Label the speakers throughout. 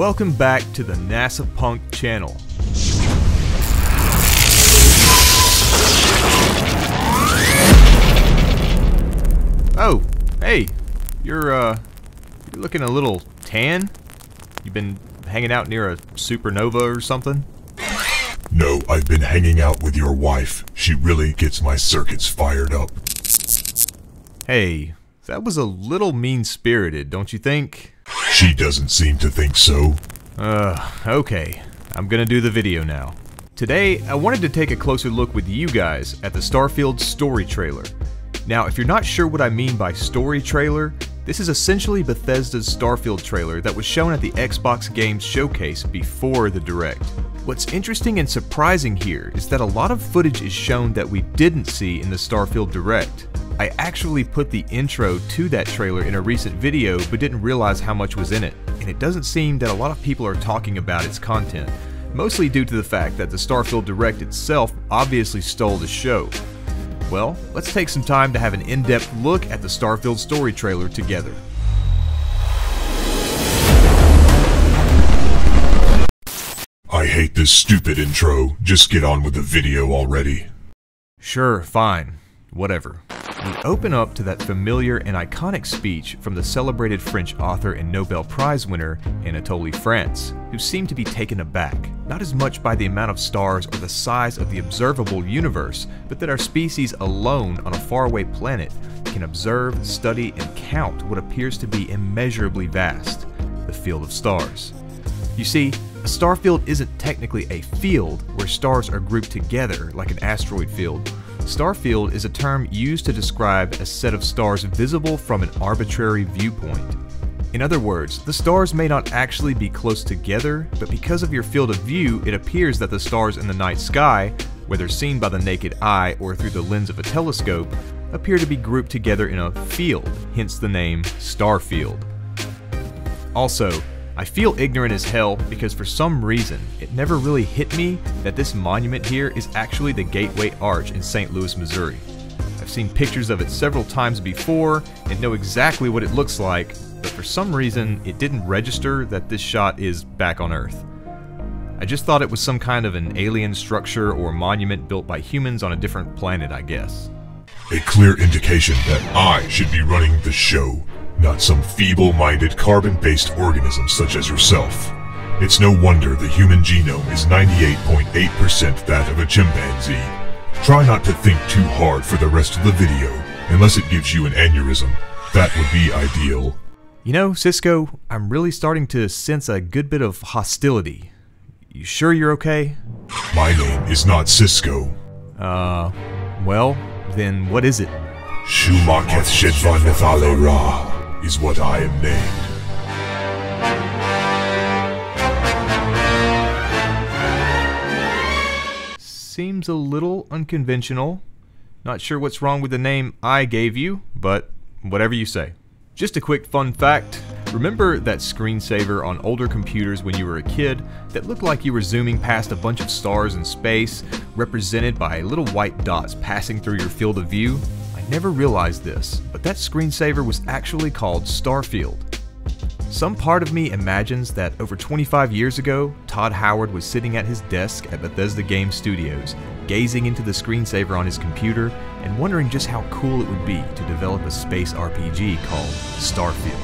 Speaker 1: Welcome back to the NASA Punk channel. Oh, hey, you're looking a little tan? You been hanging out near a supernova or something?
Speaker 2: No, I've been hanging out with your wife. She really gets my circuits fired up.
Speaker 1: Hey, that was a little mean-spirited, don't you think?
Speaker 2: She doesn't seem to think so.
Speaker 1: Okay. I'm gonna do the video now. Today, I wanted to take a closer look with you guys at the Starfield story trailer. Now, if you're not sure what I mean by story trailer, this is essentially Bethesda's Starfield trailer that was shown at the Xbox Games Showcase before the Direct. What's interesting and surprising here is that a lot of footage is shown that we didn't see in the Starfield Direct. I actually put the intro to that trailer in a recent video but didn't realize how much was in it, and it doesn't seem that a lot of people are talking about its content, mostly due to the fact that the Starfield Direct itself obviously stole the show. Well, let's take some time to have an in-depth look at the Starfield story trailer together.
Speaker 2: I hate this stupid intro. Just get on with the video already.
Speaker 1: Sure, fine. Whatever. We open up to that familiar and iconic speech from the celebrated French author and Nobel Prize winner Anatole France, who seemed to be taken aback, not as much by the amount of stars or the size of the observable universe, but that our species alone on a faraway planet can observe, study, and count what appears to be immeasurably vast, the field of stars. You see, a star field isn't technically a field where stars are grouped together like an asteroid field. Starfield is a term used to describe a set of stars visible from an arbitrary viewpoint. In other words, the stars may not actually be close together, but because of your field of view, it appears that the stars in the night sky, whether seen by the naked eye or through the lens of a telescope, appear to be grouped together in a field, hence the name Starfield. Also, I feel ignorant as hell because for some reason, it never really hit me that this monument here is actually the Gateway Arch in St. Louis, Missouri. I've seen pictures of it several times before and know exactly what it looks like, but for some reason, it didn't register that this shot is back on Earth. I just thought it was some kind of an alien structure or monument built by humans on a different planet, I guess.
Speaker 2: A clear indication that I should be running the show, not some feeble-minded carbon-based organism such as yourself. It's no wonder the human genome is 98.8% that of a chimpanzee. Try not to think too hard for the rest of the video, unless it gives you an aneurysm. That would be ideal.
Speaker 1: You know, Cisco, I'm really starting to sense a good bit of hostility. You sure you're okay?
Speaker 2: My name is not Cisco.
Speaker 1: Well, then what is it?
Speaker 2: Shumaketh Shedvan Nethale Ra is what I am named.
Speaker 1: Seems a little unconventional. Not sure what's wrong with the name I gave you, but whatever you say. Just a quick fun fact. Remember that screensaver on older computers when you were a kid that looked like you were zooming past a bunch of stars in space, represented by little white dots passing through your field of view? I never realized this, but that screensaver was actually called Starfield. Some part of me imagines that over 25 years ago, Todd Howard was sitting at his desk at Bethesda Game Studios, gazing into the screensaver on his computer and wondering just how cool it would be to develop a space RPG called Starfield.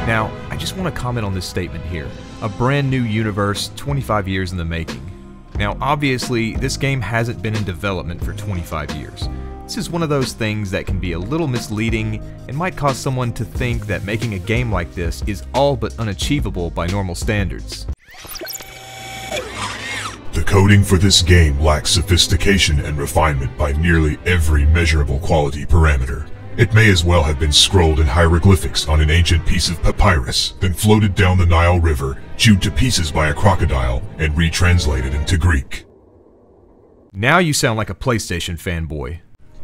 Speaker 1: Now, I just want to comment on this statement here. A brand new universe, 25 years in the making. Now, obviously, this game hasn't been in development for 25 years. This is one of those things that can be a little misleading and might cause someone to think that making a game like this is all but unachievable by normal standards.
Speaker 2: The coding for this game lacks sophistication and refinement by nearly every measurable quality parameter. It may as well have been scrolled in hieroglyphics on an ancient piece of papyrus, then floated down the Nile River, chewed to pieces by a crocodile, and retranslated into Greek.
Speaker 1: Now you sound like a PlayStation fanboy.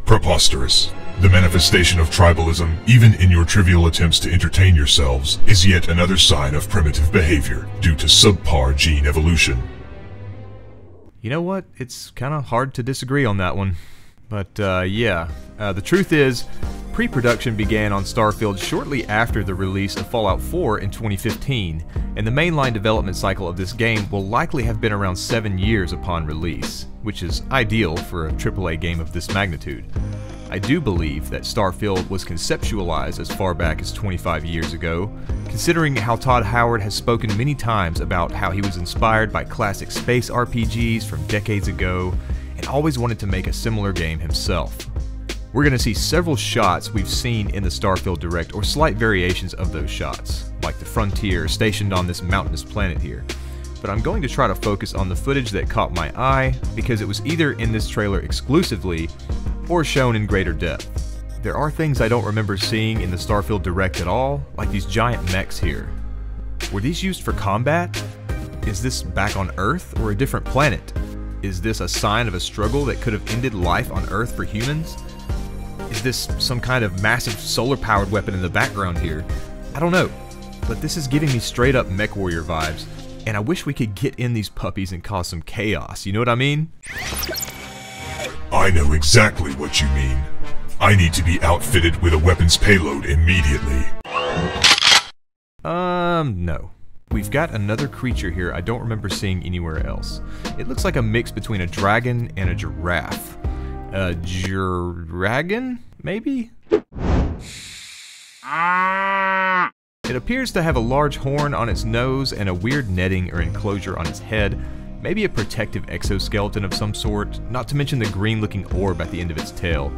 Speaker 2: Preposterous. The manifestation of tribalism, even in your trivial attempts to entertain yourselves, is yet another sign of primitive behavior due to subpar gene evolution.
Speaker 1: You know what? It's kinda hard to disagree on that one. But yeah, the truth is, pre-production began on Starfield shortly after the release of Fallout 4 in 2015, and the mainline development cycle of this game will likely have been around 7 years upon release, which is ideal for a AAA game of this magnitude. I do believe that Starfield was conceptualized as far back as 25 years ago, considering how Todd Howard has spoken many times about how he was inspired by classic space RPGs from decades ago, and always wanted to make a similar game himself. We're going to see several shots we've seen in the Starfield Direct, or slight variations of those shots, like the Frontier stationed on this mountainous planet here. But I'm going to try to focus on the footage that caught my eye, because it was either in this trailer exclusively, or shown in greater depth. There are things I don't remember seeing in the Starfield Direct at all, like these giant mechs here. Were these used for combat? Is this back on Earth, or a different planet? Is this a sign of a struggle that could have ended life on Earth for humans? Is this some kind of massive solar-powered weapon in the background here? I don't know, but this is giving me straight-up Mech Warrior vibes, and I wish we could get in these puppies and cause some chaos, you know what I mean?
Speaker 2: I know exactly what you mean. I need to be outfitted with a weapons payload immediately.
Speaker 1: No. We've got another creature here I don't remember seeing anywhere else. It looks like a mix between a dragon and a giraffe. A Giragon, maybe? It appears to have a large horn on its nose and a weird netting or enclosure on its head, maybe a protective exoskeleton of some sort, not to mention the green-looking orb at the end of its tail.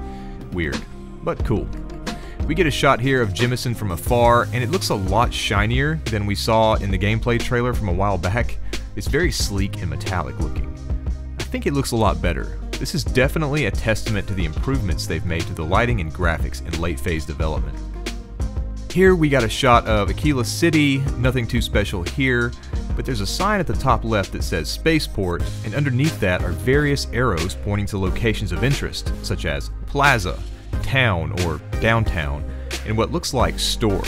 Speaker 1: Weird, but cool. We get a shot here of Jemison from afar, and it looks a lot shinier than we saw in the gameplay trailer from a while back. It's very sleek and metallic looking. I think it looks a lot better. This is definitely a testament to the improvements they've made to the lighting and graphics in late phase development. Here we got a shot of Akila City, nothing too special here, but there's a sign at the top left that says Spaceport, and underneath that are various arrows pointing to locations of interest, such as Plaza, Town, or Downtown, and what looks like Store.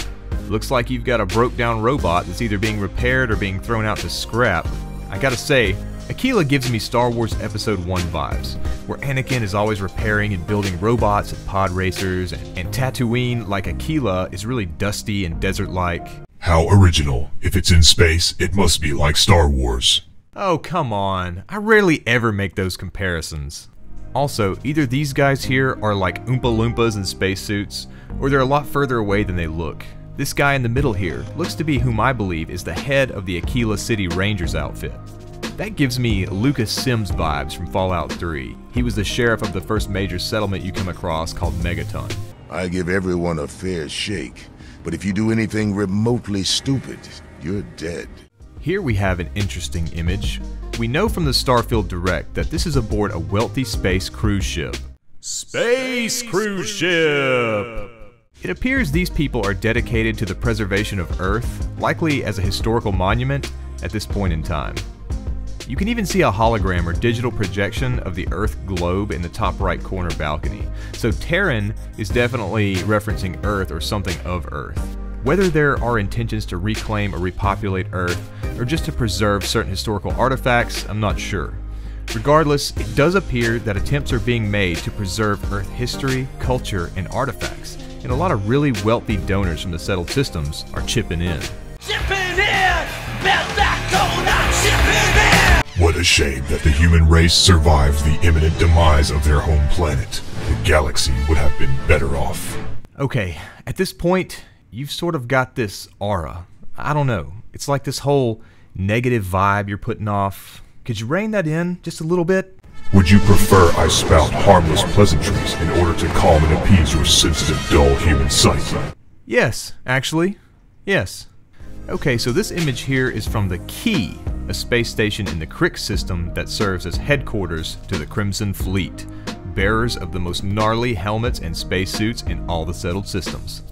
Speaker 1: Looks like you've got a broke down robot that's either being repaired or being thrown out to scrap. I gotta say, Akila gives me Star Wars Episode 1 vibes, where Anakin is always repairing and building robots and pod racers, and Tatooine, like Akila, is really dusty and desert-like.
Speaker 2: How original. If it's in space, it must be like Star Wars.
Speaker 1: Oh, come on. I rarely ever make those comparisons. Also, either these guys here are like Oompa Loompas in spacesuits, or they're a lot further away than they look. This guy in the middle here looks to be whom I believe is the head of the Akila City Rangers outfit. That gives me Lucas Sims vibes from Fallout 3. He was the sheriff of the first major settlement you come across called Megaton.
Speaker 3: I give everyone a fair shake, but if you do anything remotely stupid, you're dead.
Speaker 1: Here we have an interesting image. We know from the Starfield Direct that this is aboard a wealthy space cruise ship. Space Cruise Ship! It appears these people are dedicated to the preservation of Earth, likely as a historical monument at this point in time. You can even see a hologram or digital projection of the Earth globe in the top right corner balcony. So Terran is definitely referencing Earth or something of Earth. Whether there are intentions to reclaim or repopulate Earth, or just to preserve certain historical artifacts, I'm not sure. Regardless, it does appear that attempts are being made to preserve Earth history, culture, and artifacts, and a lot of really wealthy donors from the settled systems are chipping in.
Speaker 4: Chipping in! Chipping in!
Speaker 2: What a shame that the human race survived the imminent demise of their home planet. The galaxy would have been better off.
Speaker 1: Okay, at this point, you've sort of got this aura. I don't know. It's like this whole negative vibe you're putting off. Could you rein that in just a little bit?
Speaker 2: Would you prefer I spout harmless pleasantries in order to calm and appease your sensitive, dull human sight?
Speaker 1: Yes, actually. Yes. Okay, so this image here is from the Key, a space station in the Crick system that serves as headquarters to the Crimson Fleet, bearers of the most gnarly helmets and spacesuits in all the settled systems.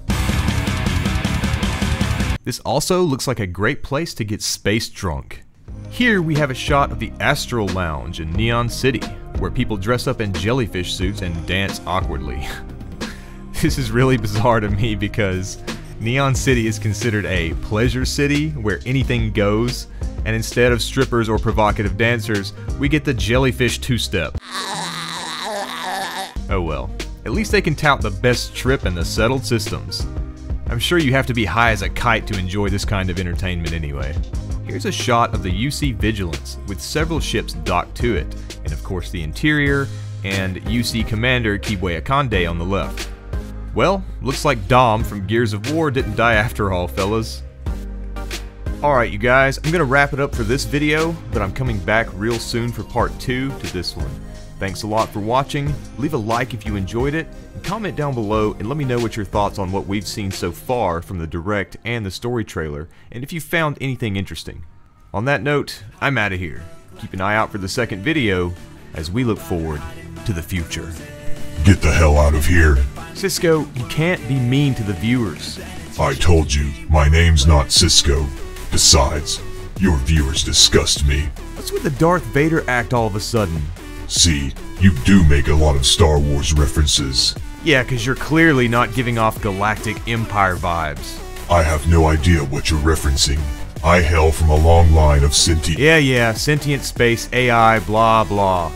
Speaker 1: This also looks like a great place to get space drunk. Here we have a shot of the Astral Lounge in Neon City, where people dress up in jellyfish suits and dance awkwardly. This is really bizarre to me because Neon City is considered a pleasure city where anything goes, and instead of strippers or provocative dancers, we get the jellyfish two-step. Oh well. At least they can tout the best trip in the settled systems. I'm sure you have to be high as a kite to enjoy this kind of entertainment anyway. Here's a shot of the UC Vigilance with several ships docked to it, and of course the interior, and UC Commander Kibwe Akande on the left. Well, looks like Dom from Gears of War didn't die after all, fellas. Alright you guys, I'm gonna wrap it up for this video, but I'm coming back real soon for part 2 to this one. Thanks a lot for watching, leave a like if you enjoyed it, and comment down below and let me know what your thoughts on what we've seen so far from the direct and the story trailer, and if you found anything interesting. On that note, I'm out of here. Keep an eye out for the second video, as we look forward to the future.
Speaker 2: Get the hell out of here.
Speaker 1: Cisco, you can't be mean to the viewers.
Speaker 2: I told you, my name's not Cisco. Besides, your viewers disgust me.
Speaker 1: What's with the Darth Vader act all of a sudden?
Speaker 2: See, you do make a lot of Star Wars references.
Speaker 1: Yeah, cause you're clearly not giving off Galactic Empire vibes.
Speaker 2: I have no idea what you're referencing. I hail from a long line of sentient...
Speaker 1: Yeah, sentient space, AI, blah blah.